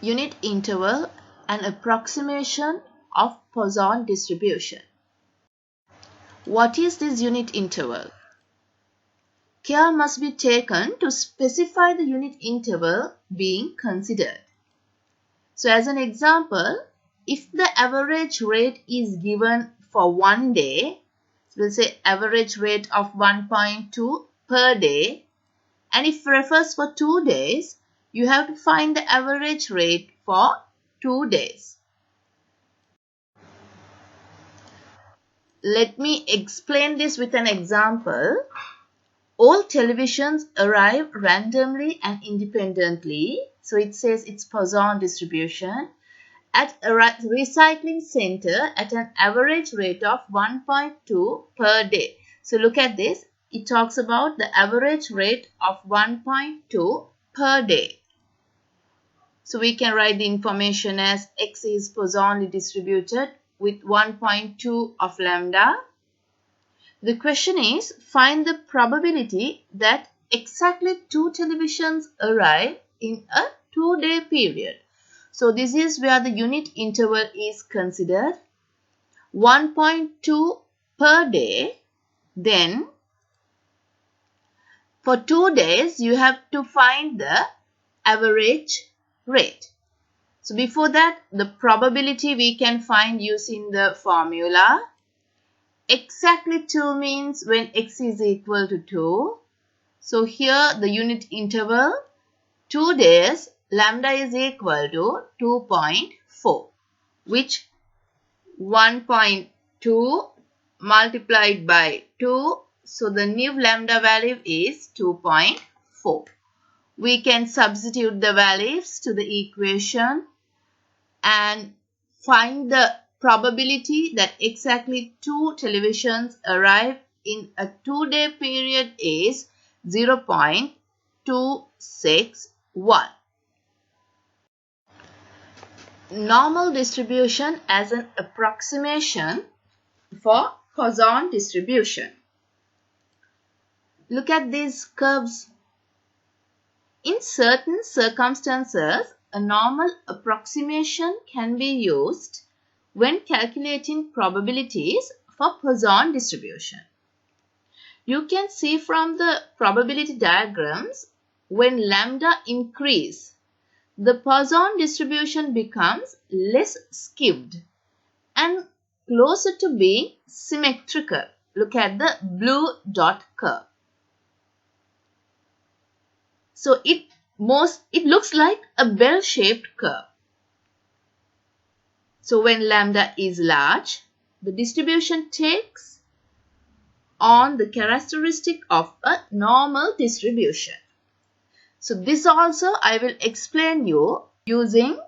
Unit interval and approximation of Poisson distribution. What is this unit interval? Care must be taken to specify the unit interval being considered. So as an example, if the average rate is given for 1 day, we'll say average rate of 1.2 per day, and if refers for 2 days, you have to find the average rate for 2 days. Let me explain this with an example. All televisions arrive randomly and independently. So it says it's Poisson distribution at a recycling center at an average rate of 1.2 per day. So look at this. It talks about the average rate of 1.2 per day. So we can write the information as X is Poissonly distributed with 1.2 of lambda. The question is, find the probability that exactly 2 televisions arrive in a 2-day period. So this is where the unit interval is considered. 1.2 per day. Then for 2 days, you have to find the average rate. So before that, the probability we can find using the formula. Exactly 2 means when x is equal to 2. So here the unit interval 2 days, lambda is equal to 2.4, which 1.2 multiplied by 2. So the new lambda value is 2.4. We can substitute the values to the equation and find the probability that exactly 2 televisions arrive in a 2-day period is 0.261. Normal distribution as an approximation for Poisson distribution. Look at these curves. In certain circumstances, a normal approximation can be used when calculating probabilities for Poisson distribution. You can see from the probability diagrams, when lambda increase, the Poisson distribution becomes less skewed and closer to being symmetrical. Look at the blue dot curve. So it looks like a bell-shaped curve. So when lambda is large, the distribution takes on the characteristic of a normal distribution. So this also I will explain you using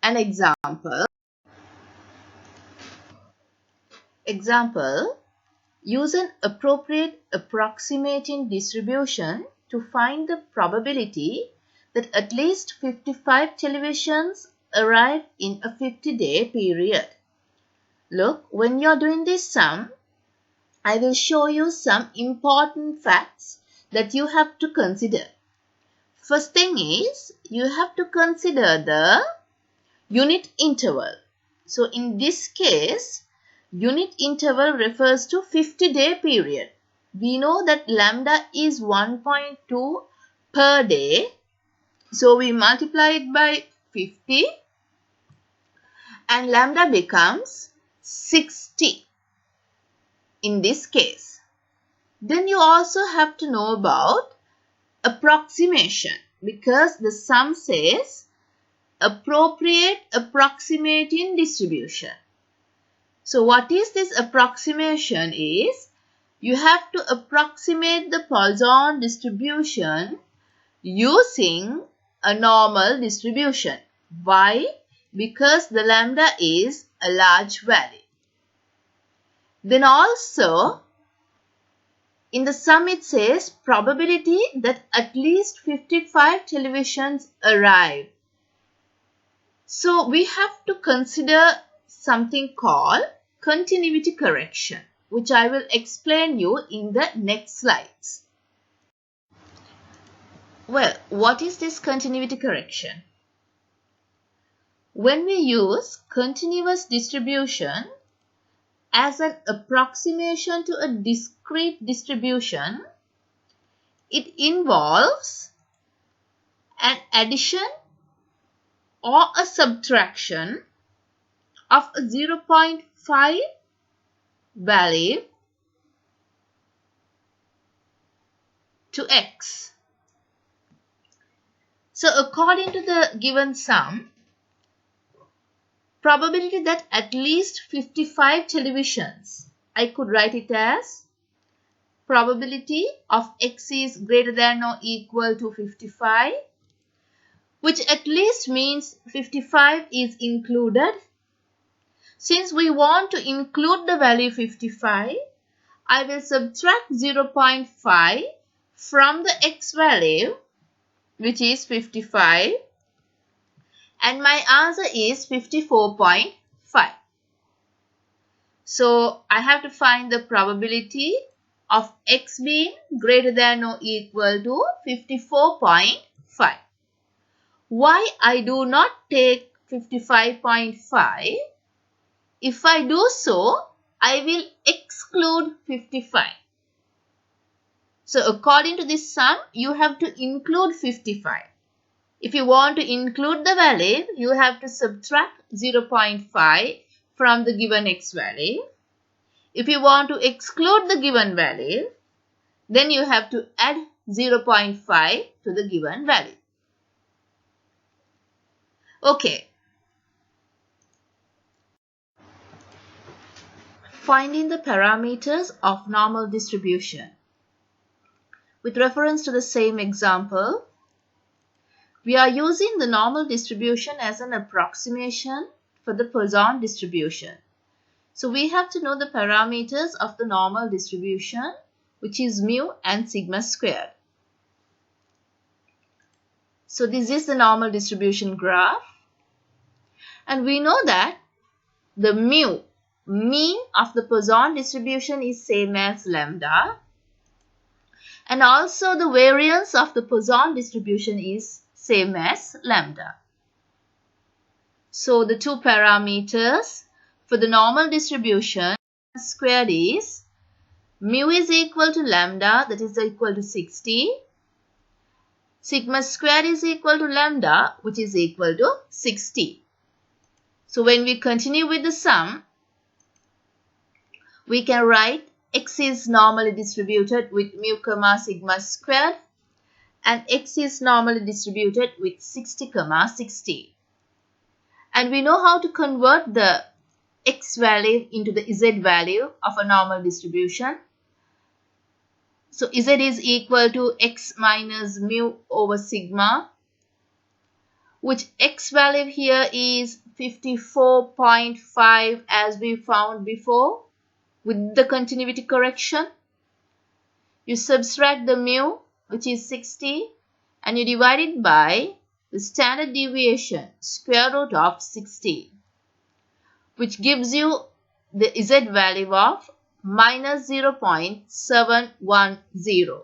an example. Example, use an appropriate approximating distribution to find the probability that at least 55 televisions arrive in a 50-day period. Look, when you're doing this sum, I will show you some important facts that you have to consider. First thing is, you have to consider the unit interval. So in this case, unit interval refers to 50-day period. We know that lambda is 1.2 per day. So we multiply it by 50 and lambda becomes 60 in this case. Then you also have to know about approximation, because the sum says appropriate approximating distribution. So what is this approximation is, you have to approximate the Poisson distribution using a normal distribution. Why? Because the lambda is a large value. Then also, in the sum it says probability that at least 55 televisions arrive. So we have to consider something called continuity correction, which I will explain you in the next slides. Well, what is this continuity correction? when we use continuous distribution as an approximation to a discrete distribution, it involves an addition or a subtraction of a 0.5 value to x. So according to the given sum, probability that at least 55 televisions, I could write it as probability of x is greater than or equal to 55, which at least means 55 is included. Since we want to include the value 55, I will subtract 0.5 from the x value, which is 55, and my answer is 54.5. So I have to find the probability of x being greater than or equal to 54.5. Why I do not take 55.5? If I do so, I will exclude 55. So according to this sum, you have to include 55. If you want to include the value, you have to subtract 0.5 from the given x value. If you want to exclude the given value, then you have to add 0.5 to the given value. Okay. Finding the parameters of normal distribution. With reference to the same example, we are using the normal distribution as an approximation for the Poisson distribution. So we have to know the parameters of the normal distribution, which is mu and sigma squared. So this is the normal distribution graph. And we know that the mu, mean of the Poisson distribution, is same as lambda. And also the variance of the Poisson distribution is same as lambda. So the two parameters for the normal distribution squared is mu is equal to lambda, that is equal to 60. Sigma squared is equal to lambda, which is equal to 60. So when we continue with the sum, we can write x is normally distributed with mu comma sigma squared, and x is normally distributed with 60 comma 60. And we know how to convert the x value into the z value of a normal distribution. So z is equal to x minus mu over sigma, which x value here is 54.5 as we found before with the continuity correction. You subtract the mu, which is 60, and you divide it by the standard deviation, square root of 60, which gives you the z value of minus 0.710.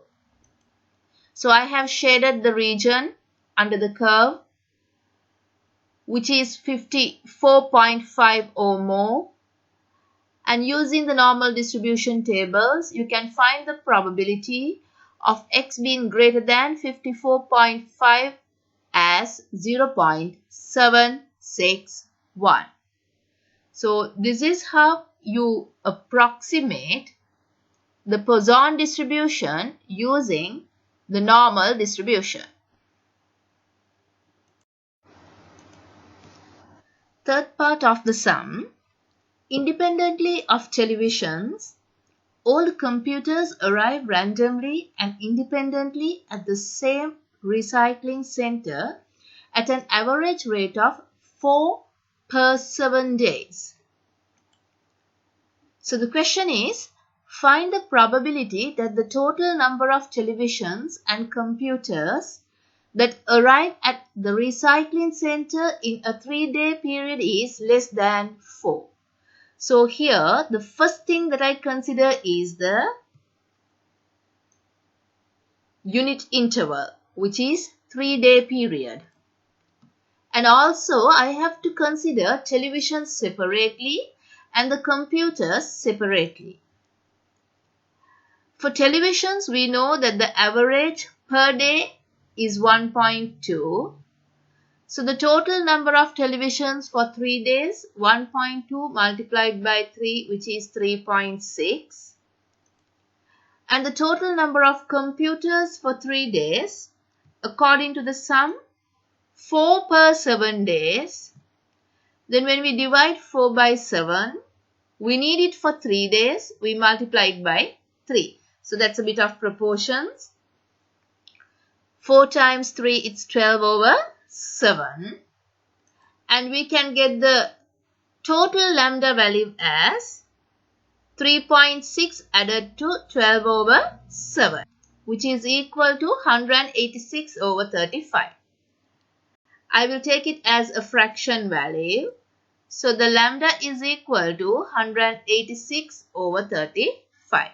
So I have shaded the region under the curve, which is 54.5 or more. And using the normal distribution tables, you can find the probability of x being greater than 54.5 as 0.761. So this is how you approximate the Poisson distribution using the normal distribution. Third part of the sum. Independently of televisions, all computers arrive randomly and independently at the same recycling center at an average rate of 4 per 7 days. So the question is, find the probability that the total number of televisions and computers that arrive at the recycling center in a 3-day period is less than 4. So here the first thing that I consider is the unit interval, which is 3-day period. And also I have to consider televisions separately and the computers separately. For televisions, we know that the average per day is 1.2. So the total number of televisions for 3 days, 1.2 multiplied by 3, which is 3.6. And the total number of computers for 3 days, according to the sum, 4 per 7 days. Then when we divide 4 by 7, we need it for 3 days, we multiply it by 3. So that's a bit of proportions. 4 times 3, it's 12 over 7. And we can get the total lambda value as 3.6 added to 12 over 7, which is equal to 186 over 35. I will take it as a fraction value. So the lambda is equal to 186 over 35.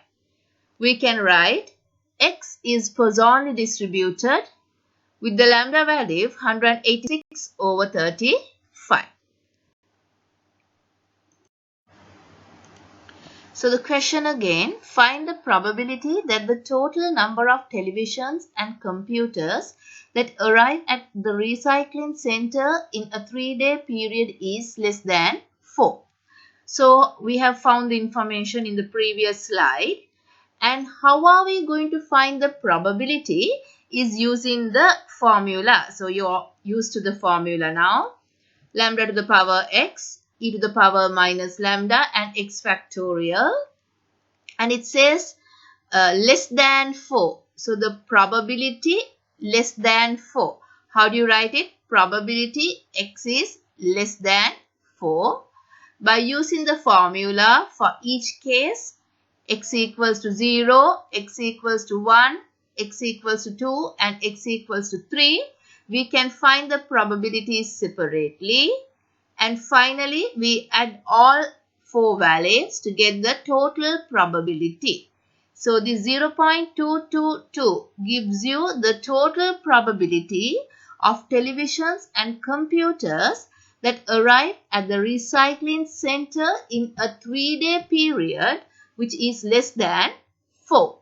We can write x is Poissonly distributed with the lambda value 186 over 35. So the question again, find the probability that the total number of televisions and computers that arrive at the recycling center in a 3-day period is less than 4. So we have found the information in the previous slide. And how are we going to find the probability is using the formula. So you're used to the formula now. Lambda to the power x, e to the power minus lambda and x factorial. And it says less than 4. So the probability less than 4. How do you write it? Probability x is less than 4. By using the formula for each case, x equals to 0, x equals to 1, x equals to 2 and x equals to 3, we can find the probabilities separately. And finally, we add all 4 values to get the total probability. So the 0.222 gives you the total probability of televisions and computers that arrive at the recycling center in a 3-day period, which is less than 4.